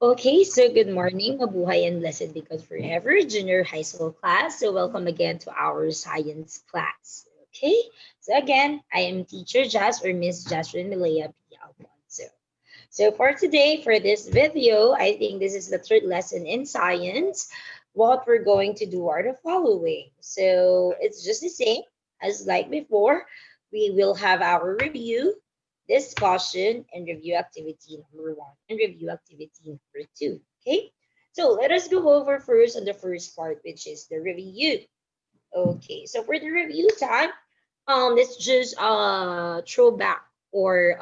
Okay, so good morning, mabuhay and blessed because forever, junior high school class. So welcome again to our science class. Okay, so again, I am teacher Jazz or Miss Jasmine Malaya P. Alfonso. So for today, for this video, I think this is the third lesson in science. What we're going to do are the following. So it's just the same as like before. We will have our review, discussion, and review activity number one and review activity number two. Okay. So let us go over first on the first part, which is the review. Okay. So for the review time, let's just throwback or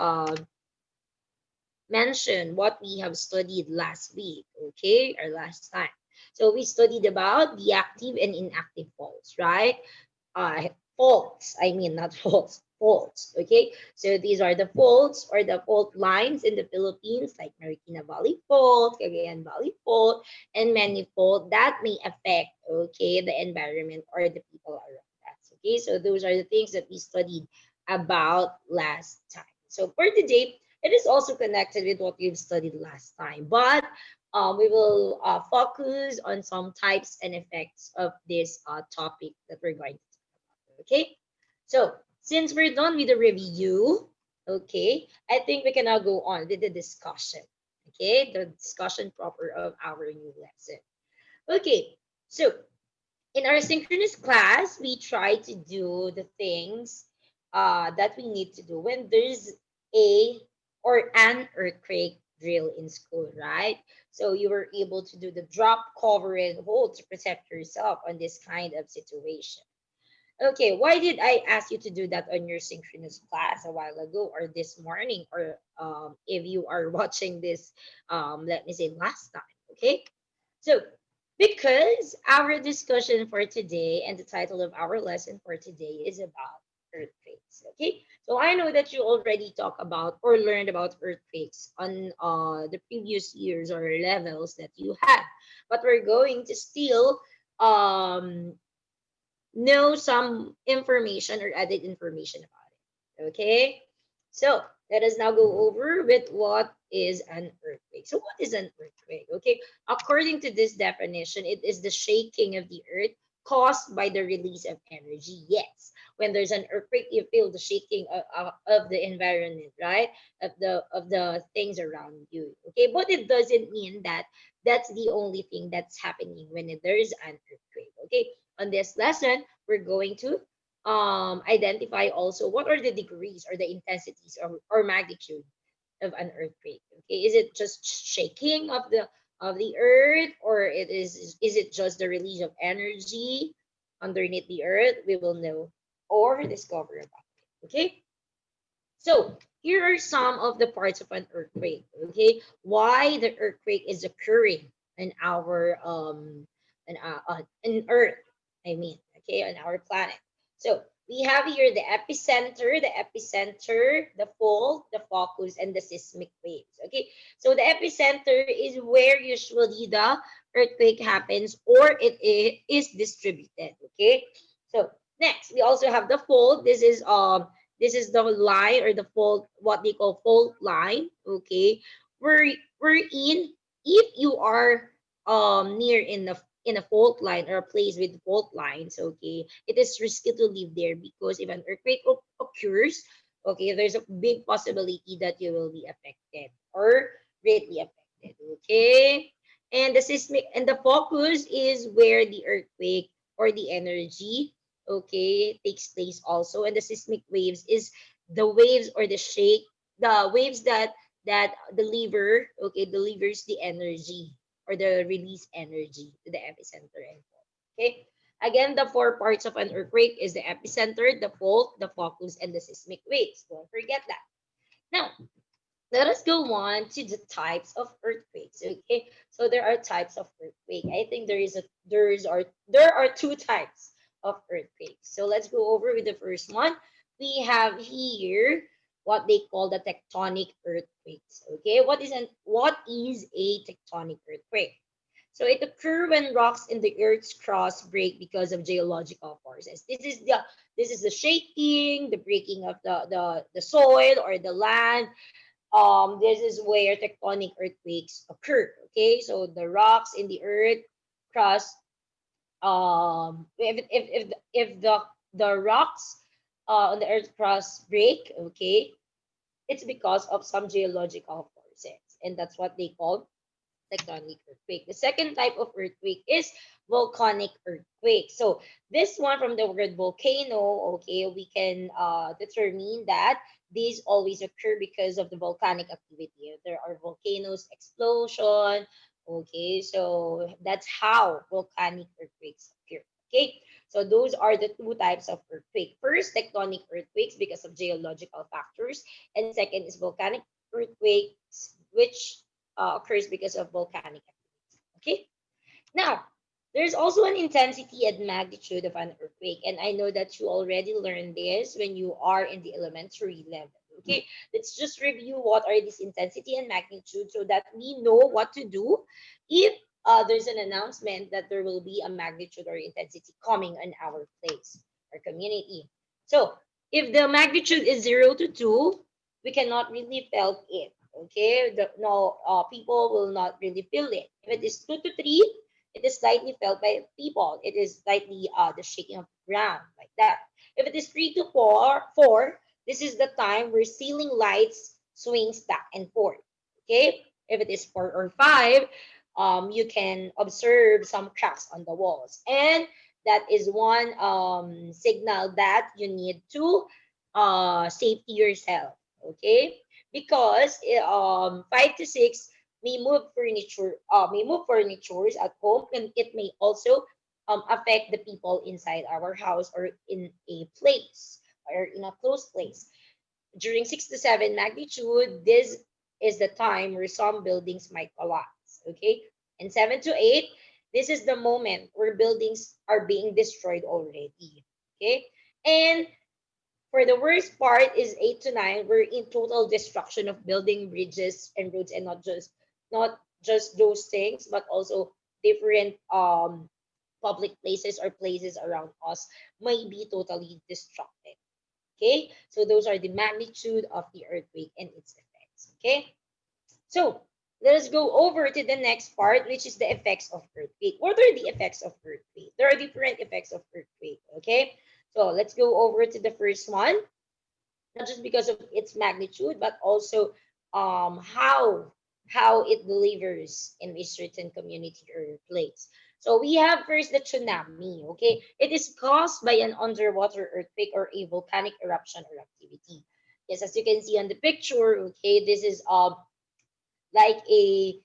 mention what we have studied last week, okay, or last time. So we studied about the active and inactive faults, right? Faults, I mean, not faults, faults, okay? So these are the faults or the fault lines in the Philippines, like Marikina Valley Fault, Cagayan Valley Fault, and many fault that may affect, okay, the environment or the people around us, okay? So those are the things that we studied about last time. So for today, it is also connected with what we've studied last time, but we will focus on some types and effects of this topic that we're going to talk about. Okay, so since we're done with the review, okay, I think we can now go on with the discussion. Okay, the discussion proper of our new lesson. Okay, so in our synchronous class, we try to do the things that we need to do when there's a or an earthquake drill in school, right? So you were able to do the drop, cover, and hold to protect yourself on this kind of situation. Okay, why did I ask you to do that on your synchronous class a while ago or this morning or if you are watching this, let me say last time, okay? So, because our discussion for today and the title of our lesson for today is about earthquakes, okay? So I know that you already talked about or learned about earthquakes on the previous years or levels that you had, but we're going to still um know some information or added information about it. Okay? So let us now go over with what is an earthquake. So what is an earthquake? Okay. According to this definition, it is the shaking of the earth caused by the release of energy. Yes. When there's an earthquake, you feel the shaking of the environment, right? Of the things around you. Okay. But it doesn't mean that that's the only thing that's happening when there is an earthquake. Okay. On this lesson, we're going to identify also what are the degrees or the intensities or magnitude of an earthquake. Okay, is it just shaking of the earth, or is it just the release of energy underneath the earth? We will know or discover about it. Okay, so here are some of the parts of an earthquake. Okay, why the earthquake is occurring in our in Earth. I mean, okay, on our planet. So we have here the epicenter, the fault, the focus, and the seismic waves. Okay, so the epicenter is where usually the earthquake happens, or is distributed. Okay, so next we also have the fault. This is the line or the fault, what they call fault line. Okay, we're in if you are near in a fault line or a place with fault lines. Okay, it is risky to live there because if an earthquake occurs, okay, there's a big possibility that you will be affected or greatly affected. Okay, and the seismic and the focus is where the earthquake or the energy, okay, takes place also, and the seismic waves is the waves or the waves that delivers the energy or the release energy to the epicenter and fault. Okay, again, the four parts of an earthquake is the epicenter, the fault, the focus, and the seismic waves. Don't forget that. Now let us go on to the types of earthquakes. Okay, so there are types of earthquake. I think there are two types of earthquakes. So let's go over with the first one. We have here what they call the tectonic earthquakes. Okay, what is a tectonic earthquake? So it occurs when rocks in the Earth's crust break because of geological forces. This is the shaking, the breaking of the soil or the land this is where tectonic earthquakes occur. Okay, so the rocks in the earth crust, if the rocks on the earth crust break, okay, it's because of some geological forces, and that's what they call tectonic earthquake. The second type of earthquake is volcanic earthquake. So this one, from the word volcano, okay, we can determine that these always occur because of the volcanic activity. There are volcanoes explosion. Okay, so that's how volcanic earthquakes occur. Okay, so those are the two types of earthquake. First, tectonic earthquakes because of geological factors, and second is volcanic earthquakes, which occurs because of volcanic activity. Okay. Now, there's also an intensity and magnitude of an earthquake, and I know that you already learned this when you are in the elementary level. Okay, let's just review what are this intensity and magnitude so that we know what to do if there's an announcement that there will be a magnitude or intensity coming on our place or community. So, if the magnitude is 0 to 2, we cannot really feel it. Okay, no, people will not really feel it. If it is 2 to 3, it is slightly felt by people. It is slightly the shaking of the ground, like that. If it is 3 to 4, this is the time where ceiling lights swings back and forth. Okay. If it is 4 or 5, you can observe some cracks on the walls, and that is one signal that you need to safety yourself. Okay, because 5 to 6 may move furnitures at home, and it may also affect the people inside our house or in a place or in a close place. During 6 to 7 magnitude, this is the time where some buildings might collapse. Okay, and 7 to 8, this is the moment where buildings are being destroyed already. Okay, and for the worst part is 8 to 9. We're in total destruction of building, bridges, and roads, and not just those things, but also different public places or places around us may be totally destructed. Okay, so those are the magnitude of the earthquake and its effects. Okay, so let us go over to the next part, which is the effects of earthquake. What are the effects of earthquake? There are different effects of earthquake. Okay, so let's go over to the first one, not just because of its magnitude, but also how it delivers in a certain community or place. So we have first the tsunami. Okay, it is caused by an underwater earthquake or a volcanic eruption or activity. Yes, as you can see on the picture. Okay, this is like a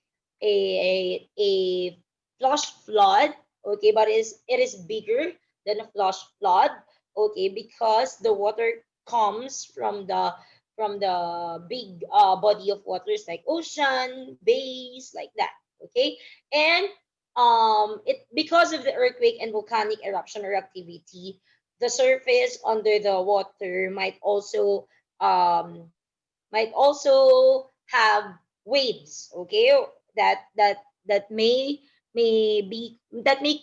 flash flood. Okay, but it is bigger than a flash flood. Okay, because the water comes from the big body of waters like ocean, bays, like that. Okay, and it because of the earthquake and volcanic eruption or activity, the surface under the water um might also have waves. Okay, that may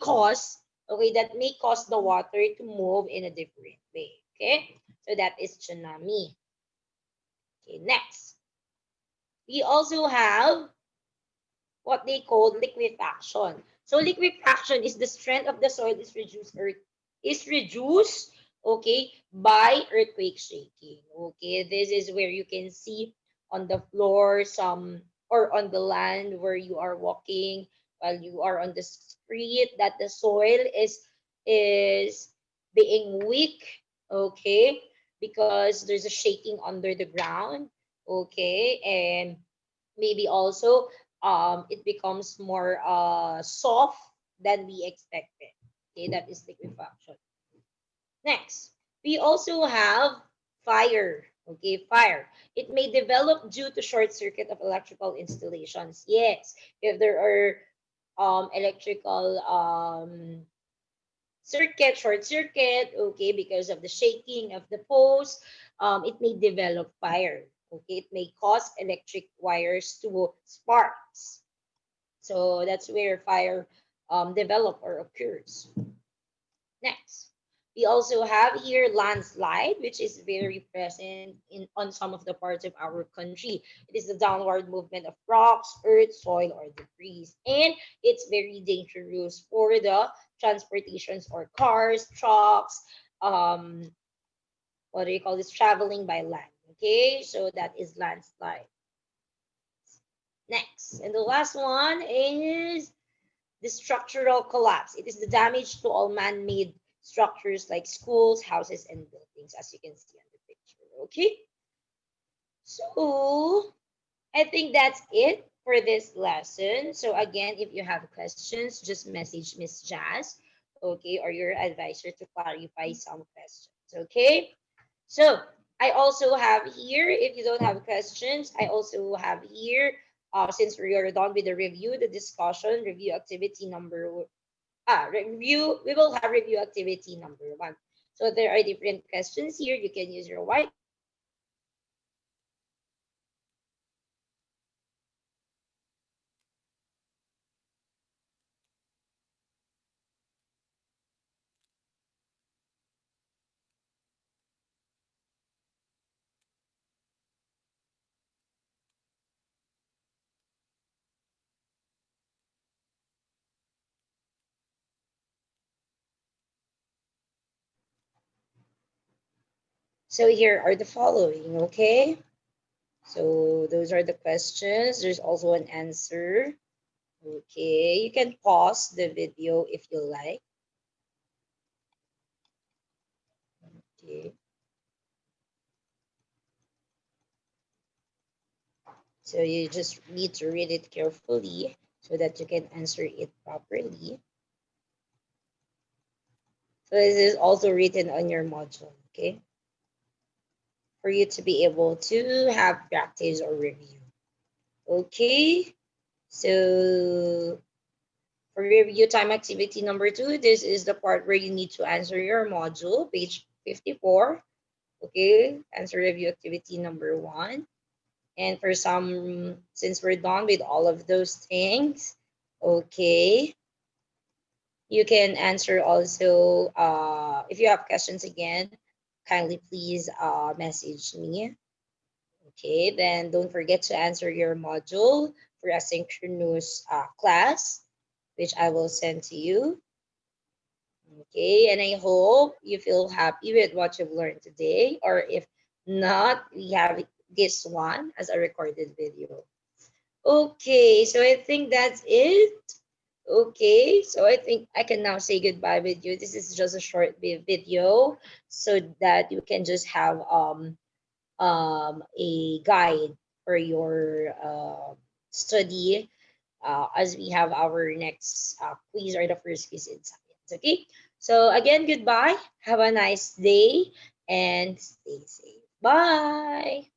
cause the water to move in a different way. Okay, so that is tsunami. Okay, next we also have what they call liquefaction. So liquefaction is the strength of the soil is reduced, okay, by earthquake shaking. Okay, this is where you can see on the floor some or on the land where you are walking while you are on the street that the soil is being weak, okay, because there's a shaking under the ground, okay, and maybe also it becomes more soft than we expected. Okay, that is liquefaction. Next, we also have fire. Okay, fire. It may develop due to short circuit of electrical installations. Yes, if there are electrical short circuit, okay, because of the shaking of the post, it may develop fire. Okay, it may cause electric wires to sparks. So that's where fire develop or occurs. Next, We also have here landslide, which is very present in on some of the parts of our country. It is the downward movement of rocks, earth, soil, or debris, and it's very dangerous for the transportations or cars, trucks, um, what do you call this? Traveling by land. Okay, so that is landslide. Next, and the last one is the structural collapse. It is the damage to all man-made structures like schools, houses, and buildings, as you can see on the picture. Okay, so I think that's it for this lesson. So again, if you have questions, just message Miss Jazz, okay, or your advisor to clarify some questions. Okay. So I also have here, if you don't have questions, I also have here, since we are done with the review, the discussion, review activity review, we will have review activity number one. So there are different questions here. You can use your whiteboard or your notebook to answer these questions. Okay. So here are the following, okay? So those are the questions. There's also an answer. Okay, you can pause the video if you like. Okay, so you just need to read it carefully so that you can answer it properly. So this is also written on your module, okay? For you to be able to have practice or review. Okay, so for review time activity number 2, this is the part where you need to answer your module, page 54. Okay, answer review activity number 1. And for some, since we're done with all of those things, okay, you can answer also, if you have questions again, kindly please message me. Okay, then don't forget to answer your module for asynchronous class, which I will send to you. Okay, and I hope you feel happy with what you've learned today, or if not, we have this one as a recorded video. Okay, so I think that's it. Okay, so I think I can now say goodbye with you. This is just a short video so that you can just have a guide for your study as we have our next quiz or the first quiz in science. Okay, so again, goodbye. Have a nice day and stay safe. Bye.